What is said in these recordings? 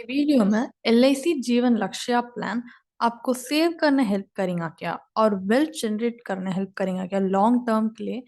ये वीडियो में एलआईसी जीवन लक्ष्य प्लान आपको सेव करने हेल्प करेगा क्या और वेल्थ जनरेट करने हेल्प करेगा क्या लॉन्ग टर्म के लिए,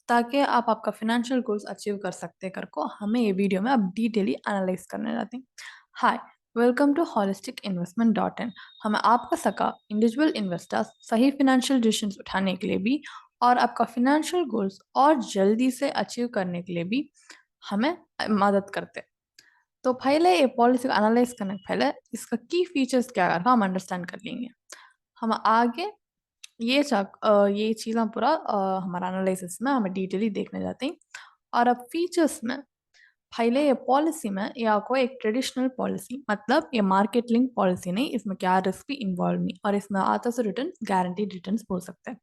ताकि आप आपका फाइनेंशियल गोल्स अचीव कर सकते कर को हमें ये वीडियो में अब डिटेली एनालाइज करने जाते हैं। Hi, welcome to holistic investment dot in. हमें आपका सका इंडिविजुअल इन्वेस्टर्स सही फाइनेंशियल डिसीजंस उठाने के लिए भी और आपका फाइनेंशियल गोल्स और जल्दी से अचीव करने के लिए भी हमें मदद करते हैं। तो पहले ये पॉलिसी को एनालाइज करने के पहले इसका की फीचर्स क्या है हम अंडरस्टैंड कर लेंगे। हम आगे ये चीज़ें पूरा हमारा एनालिसिस में हमें डिटेली देखने जाते हैं। और अब फीचर्स में पहले ये पॉलिसी में या कोई एक ट्रेडिशनल पॉलिसी, मतलब ये मार्केट लिंक पॉलिसी नहीं, इसमें क्या रिस्क भी इन्वॉल्व नहीं, और इसमें आता से रिटर्न गारंटीड रिटर्न बोल सकते हैं।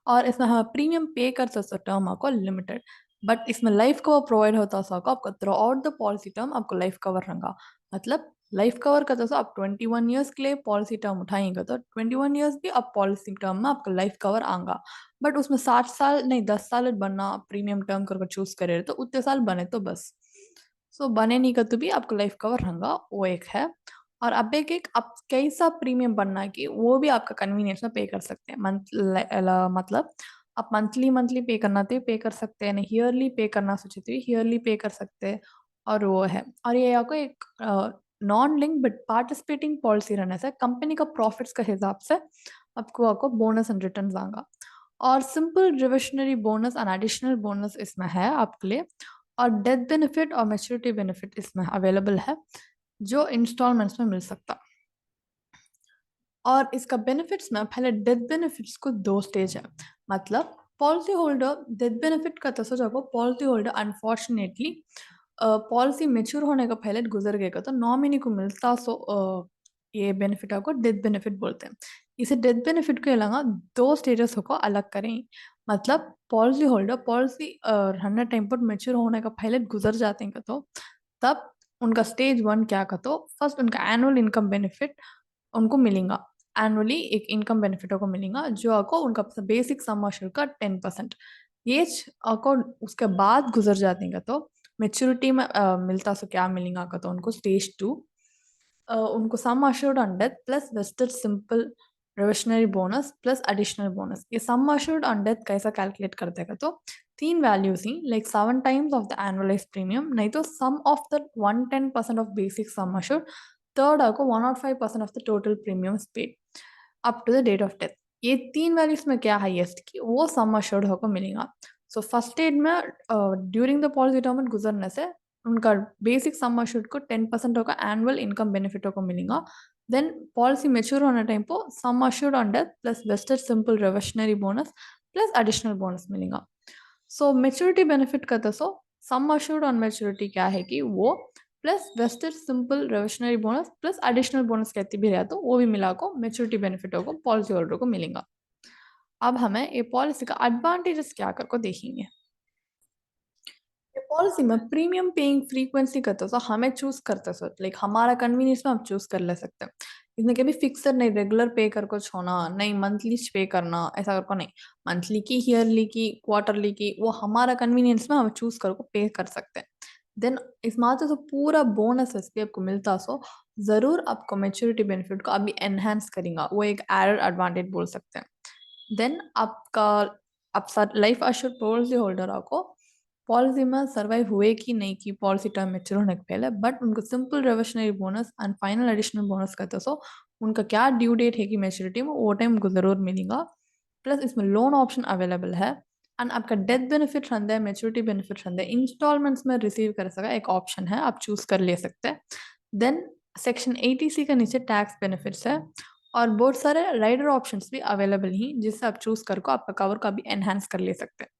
और इसमें हम प्रीमियम पे कर सकते टर्म आपको लिमिटेड, बट इसमें लाइफ कवर प्रोवाइड होता है आपको through out the policy term आपको लाइफ कवर रहेगा। मतलब लाइफ कवर का तो आप 21 ईयर्स के लिए पॉलिसी टर्म उठाएंगे तो 21 ईयर्स भी आप पॉलिसी टर्म में आपका लाइफ कवर आएगा। बट उसमें 60 साल नहीं 10 साल बनना प्रीमियम टर्म करके चूज करे तो उतने साल बने तो बस। सो बने नहीं का तो भी आपको लाइफ कवर रहेगा, वो एक है। और अब एक आप कैसा प्रीमियम बनना है कि वो भी आपका कन्वीनियंस में पे कर सकते हैं। मतलब आप मंथली मंथली पे करना तो पे कर सकते हैं, नहीं ईयरली पे करना सोचे तो ईयरली पे कर सकते हैं। और वो है, और ये आपको एक non link but participating policy रहने से कंपनी का प्रॉफिट्स के हिसाब से आपको आपको बोनस एंड रिटर्न आएगा। और simple reversionary bonus and additional bonus इसमें है आपके लिए। और डेथ बेनिफिट और मैच्योरिटी बेनिफिट इसमें अवेलेबल है, जो इंस्टॉलमेंट्स में मिल सकता। और इसका बेनिफिट्स में पहले डेथ बेनिफिट्स को दो स्टेज है। मतलब पॉलिसी होल्डर डेथ बेनिफिट का तो सोचा को policy holder unfortunately policy mature होने का पहले गुजर गएगा तो नॉमिनी को मिलता, सो ये बेनिफिट आपको डेथ बेनिफिट बोलते हैं। इसे डेथ बेनिफिट के अलावा दो स्टेजेस को अलग करें। मतलब पॉलिसी होल्डर पॉलिसी 100 टाइम पर मेच्योर होने का पहले गुजर जाते हैं तो तब उनका स्टेज 1 क्या का तो फर्स्ट उनका एनुअल इनकम बेनिफिट उनको मिलेगा। एनुअली एक इनकम बेनिफिट को मिलेगा जो आपको उनका बेसिक सम अश्योर्ड का 10%। ये आपको उसके बाद गुजर जाते हैं तो मेच्योरिटी में मिलता सो क्या मिलेगा का तो उनको स्टेज 2 उनको sum assured on death plus vested simple reversionary bonus plus additional bonus. ये सम अश्योर्ड ऑन डेथ कैसा कैलकुलेट करते हैं तो तीन वैल्यूज ही like 7 times of the annualise premium, नहीं तो sum of the 110% of basic sum assured, third आपको 105% of the total premiums paid up to the date of death. ये तीन वैल्यूज में क्या हाईएस्ट की वो सम अश्योर्ड होकर मिलेगा। सो फर्स्ट स्टेज में ड्यूरिंग द पॉलिसी टर्म गुजरने से उनका बेसिक सम अश्योर्ड को 10% होगा एनुअल इनकम बेनिफिट को मिलेगा। देन पॉलिसी मेच्योर होने टाइम पर sum assured on death plus vested simple reversionary bonus plus additional bonus मिलेगा। सो मेच्योरिटी बेनिफिट का तो सम अश्योर्ड ऑन मेच्योरिटी क्या है कि वो plus vested simple reversionary bonus plus additional bonus कहती भी रहा तो वो भी मिला को मेच्योरिटी बेनिफिट को पॉलिसी होल्डर को मिलेगा। अब हमें ये पॉलिसी का एडवांटेजेस क्या कर को देखेंगे। ये पॉलिसी में प्रीमियम पेइंग फ्रीक्वेंसी करते हो तो हमें चूज करते हो लाइक हमारा कन्वीनियंस में हम चूज कर ले सकते हैं। इसमें कभी फिक्सर नहीं रेगुलर पे कर कुछ होना नहीं, मंथली पे करना ऐसा कर को नहीं, मंथली की ईयरली की क्वार्टरली की वो हमारा कन्वीनियंस में हम चूज कर को पे कर सकते हैं। देन इसमें तो पूरा बोनस भी आपको मिलता सो जरूर आपको मेच्योरिटी बेनिफिट को अभी एनहांस करेगा, वो एक एडेड एडवांटेज बोल सकते हैं। देन आपका आप लाइफ अश्योर्ड पॉलिसी होल्डर आपको पॉलिसी में सर्वाइव हुए कि नहीं कि पॉलिसी टर्म मेच्योर होने के पहले, बट उनको simple reversionary bonus and final additional bonus कहते सो उनका क्या ड्यू डेट है कि मेच्योरिटी में वो टाइम उनको जरूर मिलेगा। प्लस इसमें लोन ऑप्शन अवेलेबल है एंड आपका डेथ बेनिफिट रहता है मेच्योरिटी बेनिफिट रहता है इंस्टॉलमेंट्स में रिसीव कर सका एक ऑप्शन है, आप चूज कर ले सकते हैं। देन सेक्शन 80C का नीचे टैक्स बेनिफिट्स है और बहुत सारे राइडर ऑप्शंस भी अवेलेबल ही जिससे आप चूज करके आपका कवर का भी एनहांस कर ले सकते हैं।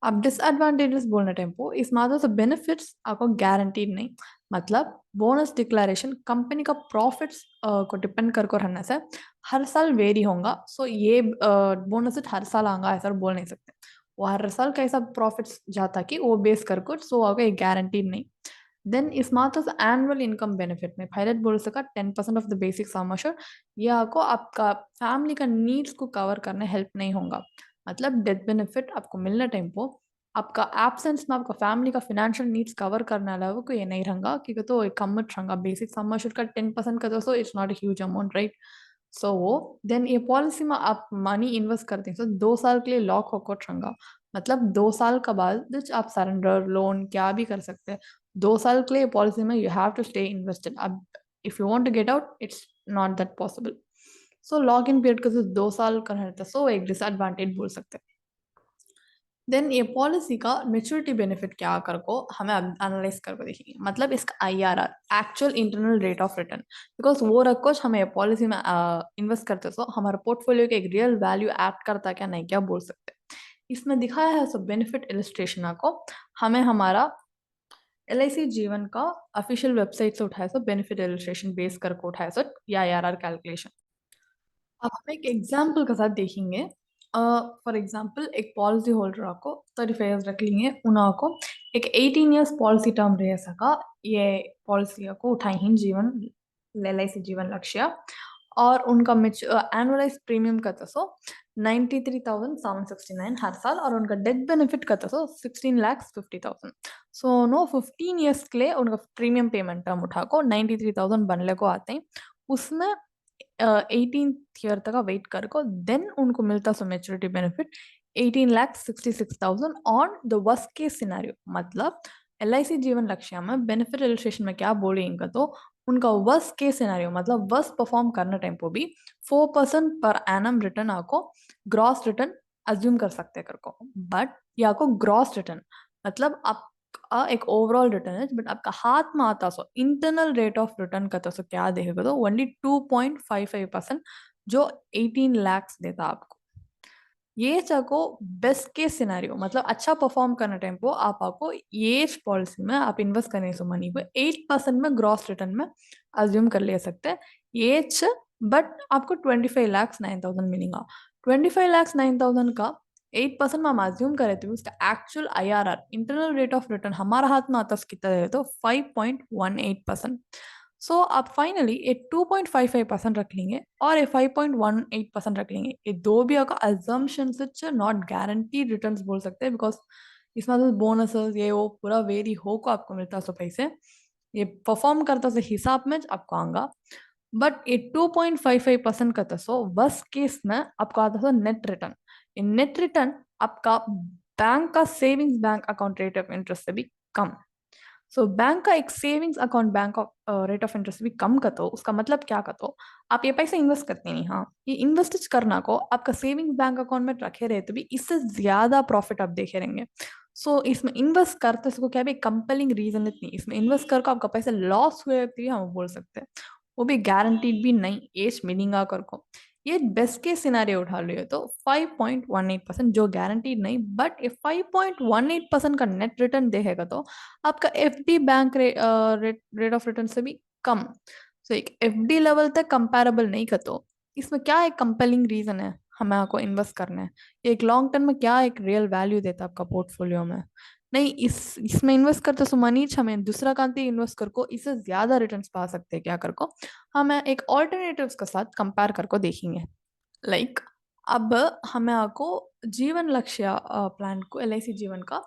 अब डिसएडवांटेजेस बोलने टेम्पो इस मात्र से बेनिफिट्स आपको गारंटीड नहीं। मतलब बोनस डिक्लेरेशन कंपनी का प्रॉफिट्स को डिपेंड करके रहने से हर साल वेरी होगा। सो ये बोनस हर साल आएगा ऐसा बोल नहीं सकते, वो हर साल कैसा प्रॉफिट्स जाता कि वो बेस करके सो आगे एक गारंटीड नहीं। देन इस मात्र से एनुअल इनकम बेनिफिट में पायलट बोल सका 10% of the basic sum assured, ये आपको आपका फैमिली का नीड्स को कवर करने हेल्प नहीं होगा। मतलब डेथ बेनिफिट आपको मिलने टाइम को आपका एब्सेंस में आपका फैमिली का फाइनेंशियल नीड्स कवर करने अलावा कोई नहीं रहेगा क्योंकि तो एक कम रहेगा बेसिक सम अश्योर्ड का 10% का तो it's not a huge amount right so वो देन ये पॉलिसी में आप मनी इन्वेस्ट करते हैं तो 2 साल के लिए लॉक होकर रहेगा मतलब 2 साल के बाद आप सरेंडर लोन क्या भी कर सकते हैं 2 साल के लिए पॉलिसी में you have to stay invested अब if you want to get out it's not that possible so lock in period का जो 2 साल का रहता है सो एक डिसएडवांटेज बोल सकते हैं देन ये पॉलिसी का मेच्योरिटी बेनिफिट क्या कर को हमें एनालाइज करके देखेंगे मतलब इसका IRR actual internal rate of return because वो रखो हमें पॉलिसी में इन्वेस्ट करते सो हमारे पोर्टफोलियो के एक रियल वैल्यू ऐड करता क्या नहीं क्या बोल सकते इसमें दिखाया है सो बेनिफिट इलस्ट्रेशन को हमें हमारा LIC जीवन का ऑफिशियल वेबसाइट से उठाया सो बेनिफिट इलस्ट्रेशन बेस करके उठाया सो या आईआरआर कैलकुलेशन अब हम एक एग्जाम्पल के साथ देखेंगे फॉर एग्जाम्पल एक पॉलिसी होल्डर को 35 इयर्स रख लेंगे उन्हें को एक 18 इयर्स पॉलिसी टर्म रह सका ये पॉलिसी को उठाई ही जीवन LIC जीवन लक्ष्य और उनका एनुअलाइज प्रीमियम का तो 93,769 हर साल और उनका डेथ बेनिफिट का तो 16,50,000 सो नो 15 इयर्स के लिए उनका प्रीमियम पेमेंट टर्म उठा को 93,000 बनने को आते हैं उसमें 18th ईयर तक वेट कर को देन उनको मिलता so maturity benefit 18,66,000 on the worst case scenario मतलब LIC जीवन लक्ष्य में बेनिफिट इलस्ट्रेशन में क्या बोलेंगे तो उनका वर्स्ट केस सिनेरियो मतलब वर्स्ट परफॉर्म करने टाइम पर भी 4% पर एनम रिटर्न आपको ग्रॉस रिटर्न अज्यूम कर सकते कर को बट ये आपको ग्रॉस रिटर्न मतलब आप एक ओवरऑल रिटर्न है बट आपका हाथ में आता so internal rate of return का तो सो क्या देखेगा तो ओनली 2.55% जो 18 lakhs देता आपको ये चाको बेस्ट केस सिनेरियो मतलब अच्छा परफॉर्म करने टाइम को आप आपको ये पॉलिसी में आप इन्वेस्ट करने सो मनी को 8% में ग्रॉस रिटर्न में अज्यूम कर ले सकते हैं ये बट आपको 25,09,000 मिलेगा 25,09,000 का 8% में हम अज्यूम करे तो उसका actual IRR internal rate of return हमारा हाथ में आता कितना है तो 5.18% सो आप फाइनली ये 2.55% रख लेंगे और ये 5.18% रख लेंगे ये दो भी अगर अजम्पशन नॉट गारंटीड रिटर्न्स बोल सकते हैं बिकॉज इसमें तो बोनसेस ये वो पूरा वेरी हो को आपको मिलता सो पैसे ये परफॉर्म करता से हिसाब में आपको आऊंगा बट ये 2.55% का था सो वर्स्ट केस में आपको आता था नेट रिटर्न ये नेट रिटर्न आपका बैंक का savings bank account rate of interest से भी कम सो बैंक का एक savings account bank of rate of interest भी कम कर दो उसका मतलब क्या कर दो आप ये पैसे इन्वेस्ट करते नहीं हाँ ये इन्वेस्ट करना को आपका सेविंग्स बैंक अकाउंट में रखे रहे तो भी इससे ज्यादा प्रॉफिट आप देखे रहेंगे सो इसमें इन्वेस्ट करते इसको क्या भी कंपेलिंग रीजन इतनी इसमें इन्वेस्ट करके आपका पैसा लॉस हुए भी हम बोल सकते हैं वो भी गारंटीड भी नहीं एज मिलेगा कर को ये बेस्ट केस सिनारियो उठा लियो तो 5.18% जो गारंटीड नहीं बट ये 5.18% का नेट रिटर्न देखेगा तो आपका FD bank rate of return से भी कम तो एक FD लेवल तक कंपैरेबल नहीं कर तो इसमें क्या एक कंपेलिंग रीजन है हमें आपको इन्वेस्ट करना है एक लॉन्ग टर्म में क्या एक रियल वैल्यू देता है आपका पोर्टफोलियो में नहीं इसमें इन्वेस्ट करते सो मनी हमें दूसरा कांति इन्वेस्ट कर को इससे ज्यादा रिटर्न्स पा सकते हैं क्या कर को हमें एक ऑल्टरनेटिव्स के साथ कंपेयर करके देखेंगे लाइक अब हमें आपको जीवन लक्ष्य प्लान को LIC जीवन का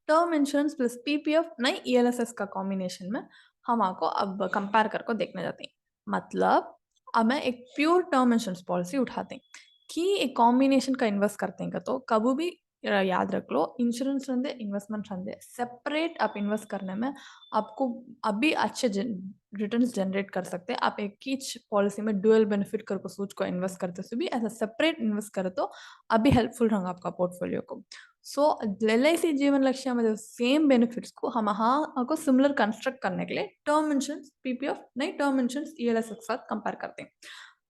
टर्म इंश्योरेंस प्लस PPF नहीं ELSS का कॉम्बिनेशन में हम आपको अब कंपेयर करके देखने जाते हैं मतलब अब मैं एक प्योर टर्म इंश्योरेंस पॉलिसी उठाते हैं कि एक कॉम्बिनेशन का इन्वेस्ट करते हैं तो कभी भी याद रख लो इंश्योरेंस रंदे इन्वेस्टमेंट रंदे सेपरेट आप इन्वेस्ट करने में आपको अभी अच्छे रिटर्न्स जनरेट कर सकते हैं आप एक ही पॉलिसी में डुअल बेनिफिट करके सोच को इन्वेस्ट करते से भी ऐसा सेपरेट इन्वेस्ट करे तो अभी हेल्पफुल रहेगा आपका पोर्टफोलियो को सो LIC जीवन लक्ष्य में सेम बेनिफिट्स को हम हाँ को सिमिलर कंस्ट्रक्ट करने के लिए टर्म इंश्योरेंस PPF नहीं टर्म इंश्योरेंस ELSS के साथ कंपेयर करते हैं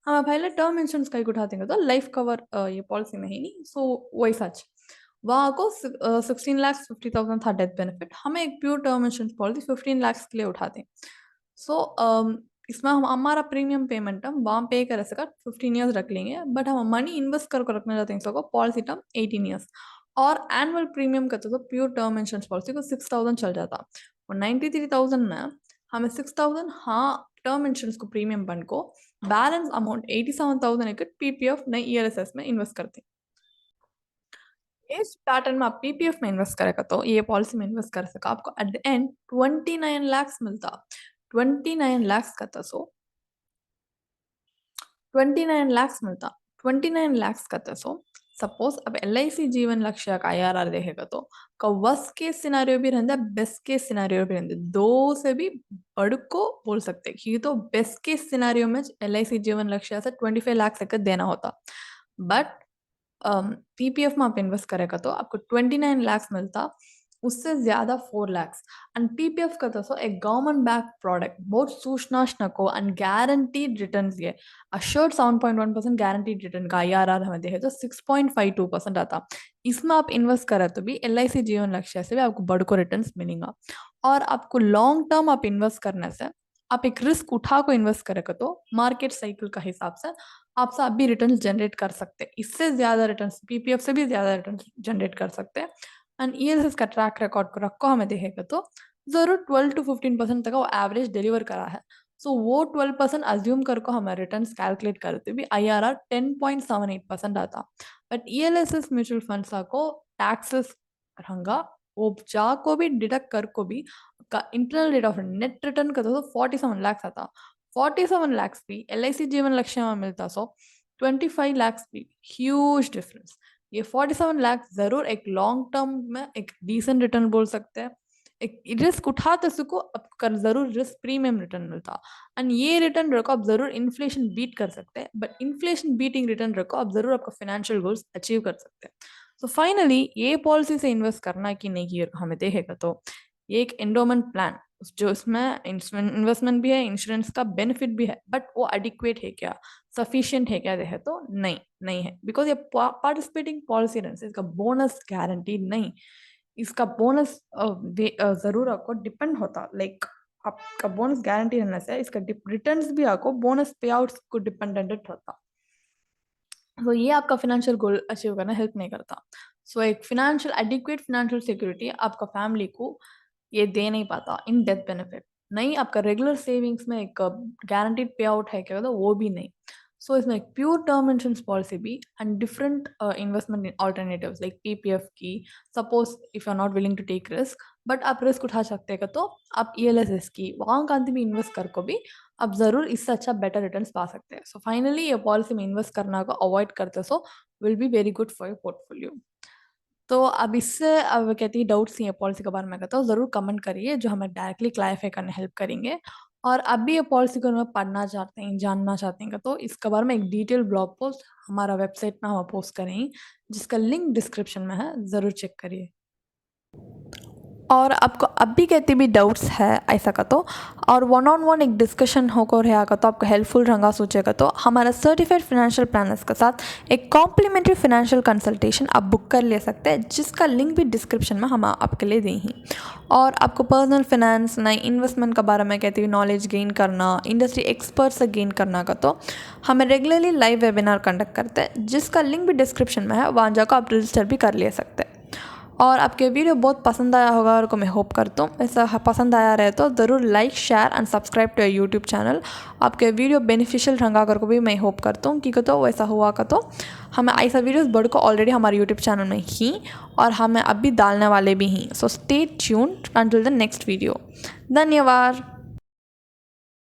हाँ पहले टर्म इंश्योरेंस का ही उठाते हैं तो लाइफ कवर ये पॉलिसी में ही नहीं सो वही सच वहाँ को 16,50,000 था डेथ बेनिफिट हमें एक pure term insurance policy 15 lakhs के लिए उठाते हैं सो इसमें हम हमारा प्रीमियम पेमेंट हम वहाँ पे कर सका 15 इयर्स रख लेंगे बट हम मनी इन्वेस्ट करके रखना चाहते हैं इसको पॉलिसी टर्म 18 इयर्स और एनुअल प्रीमियम करते तो प्योर टर्म इंश्योरेंस पॉलिसी को 6,000 चल जाता और 93,000 में हमें 6,000 हाँ टर्म इंश्योरेंस को प्रीमियम बन को बैलेंस अमाउंट 87,000 एक PPF नई ELSS में इन्वेस्ट करते हैं इस पैटर्न में आप पीपीएफ में इन्वेस्ट करेगा तो ये पॉलिसी में इन्वेस्ट कर सका आपको एट द एंड 29 lakhs मिलता 29 lakhs का था सो 29 lakhs मिलता 29 lakhs का था सो सपोज अब LIC जीवन लक्ष्य का IRR देखेगा तो का वर्स्ट केस सिनारियो भी रहता है बेस्ट केस सिनारियो भी रहता है दो से भी बढ़ को बोल सकते हैं क्योंकि तो बेस्ट केस सिनारियो में LIC जीवन लक्ष्य से 25 लाख तक देना होता बट पीपीएफ में आप इन्वेस्ट करेगा तो आपको 29 lakhs मिलता उससे ज्यादा 4 lakhs एंड पीपीएफ का तो एक गवर्नमेंट बैक प्रोडक्ट बहुत सूचनाश नको एंड गारंटीड रिटर्न्स ये अश्योर्ड 7.1% गारंटीड रिटर्न का IRR हमें देखे तो 6.52% आता इसमें आप इन्वेस्ट करें तो भी LIC जीवन लक्ष्य से भी आपको बड़ को रिटर्न्स मिलेगा और आपको लॉन्ग टर्म आप इन्वेस्ट करने से आप एक रिस्क उठा को इन्वेस्ट करेगा तो मार्केट साइकिल का हिसाब से आपसे आप भी रिटर्न्स जनरेट कर सकते हैं इससे ज्यादा रिटर्न्स पीपीएफ से भी ज्यादा रिटर्न्स जनरेट कर सकते हैं एंड ELSS का ट्रैक रिकॉर्ड को रखो हमें देखेगा तो जरूर 12 to 15% तक वो एवरेज डिलीवर करा है सो वो 12% अज्यूम करको हमें रिटर्न्स कैलकुलेट करते भी IRR 10.78% आता बट ELSS म्यूचुअल फंड्स को टैक्सेस रहंगा वो जा को भी डिडक्ट कर को भी का internal rate of net return का तो 47 lakhs आता 47 lakhs भी LIC जीवन लक्ष्य में मिलता सो 25 lakhs भी ह्यूज डिफरेंस ये 47 लाख जरूर एक लॉन्ग टर्म में एक डिसेंट रिटर्न बोल सकते हैं एक रिस्क उठाते सको आपका जरूर रिस्क प्रीमियम रिटर्न मिलता एंड ये रिटर्न रखो आप जरूर इन्फ्लेशन बीट कर सकते हैं बट इन्फ्लेशन बीटिंग रिटर्न रखो आप जरूर आपका फाइनेंशियल गोल्स अचीव कर सकते हैं सो फाइनली ये पॉलिसी से इन्वेस्ट करना है कि नहीं ये हमें देखेगा तो ये एक एंडोमेंट प्लान जो इसमें इन्वेस्टमेंट भी है इंश्योरेंस का बेनिफिट भी है बट वो एडिक्वेट है क्या सफिशिएंट है क्या देखे तो नहीं है बिकॉज ये पार्टिसिपेटिंग पॉलिसी रन से इसका बोनस गारंटी नहीं इसका बोनस जरूर आपको डिपेंड होता लाइक आपका बोनस गारंटी रहने से इसका रिटर्न्स भी आपको बोनस पे आउट्स को डिपेंडेंट होता तो ये आपका फाइनेंशियल गोल अचीव करना हेल्प नहीं करता सो एक फाइनेंशियल एडिक्वेट फाइनेंशियल सिक्योरिटी आपका फैमिली को ये दे नहीं पाता इन डेथ बेनिफिट नहीं आपका रेगुलर सेविंग्स में एक गारंटीड पे आउट है क्या तो वो भी नहीं सो इसमें एक प्योर टर्म इंश्योरेंस पॉलिसी भी and different investment alternatives like PPF की suppose if you are not willing to take risk but आप रिस्क उठा सकते हैं तो आप ELSS की वहाँ कांति में इन्वेस्ट कर को भी आप जरूर इससे अच्छा बेटर रिटर्न्स पा सकते हैं सो फाइनली ये पॉलिसी में इन्वेस्ट करना को अवॉइड करते so will be very good for your portfolio तो अब इससे अब कहती है डाउट्स हैं पॉलिसी के बारे में कहता हूँ ज़रूर कमेंट करिए जो हमें डायरेक्टली क्लैरिफाई करने हेल्प करेंगे और अभी ये पॉलिसी को हमें पढ़ना चाहते हैं जानना चाहते हैं तो इसके बारे में एक डिटेल ब्लॉग पोस्ट हमारा वेबसाइट में हम पोस्ट करेंगे जिसका लिंक डिस्क्रिप्शन में है ज़रूर चेक करिए और आपको अब भी कहती भी डाउट्स है ऐसा का तो और 1-on-1 एक डिस्कशन होकर रहेगा तो आपको हेल्पफुल रहेगा सोचेगा तो हमारा सर्टिफाइड फाइनेंशियल प्लानर्स के साथ एक कॉम्प्लीमेंट्री फाइनेंशियल कंसल्टेशन आप बुक कर ले सकते हैं जिसका लिंक भी डिस्क्रिप्शन में हम आपके लिए देंगे और आपको पर्सनल फाइनेंस नई इन्वेस्टमेंट के बारे में कहती हुई नॉलेज गेन करना इंडस्ट्री एक्सपर्ट से गेन करना का तो हमें रेगुलरली लाइव वेबिनार कंडक्ट करते हैं जिसका लिंक भी डिस्क्रिप्शन में है वहाँ जाकर आप रजिस्टर भी कर ले सकते हैं और आपके वीडियो बहुत पसंद आया होगा और को मैं होप करता हूँ ऐसा पसंद आया रहे तो ज़रूर like share and subscribe to YouTube channel आपके वीडियो बेनिफिशियल रंगा कर को भी मैं होप करता हूँ कि तो वैसा हुआ का तो हमें ऐसा वीडियोस बढ़ को ऑलरेडी हमारे यूट्यूब चैनल में ही और हमें अब भी डालने वाले भी हैं so stay tuned until the next video धन्यवाद।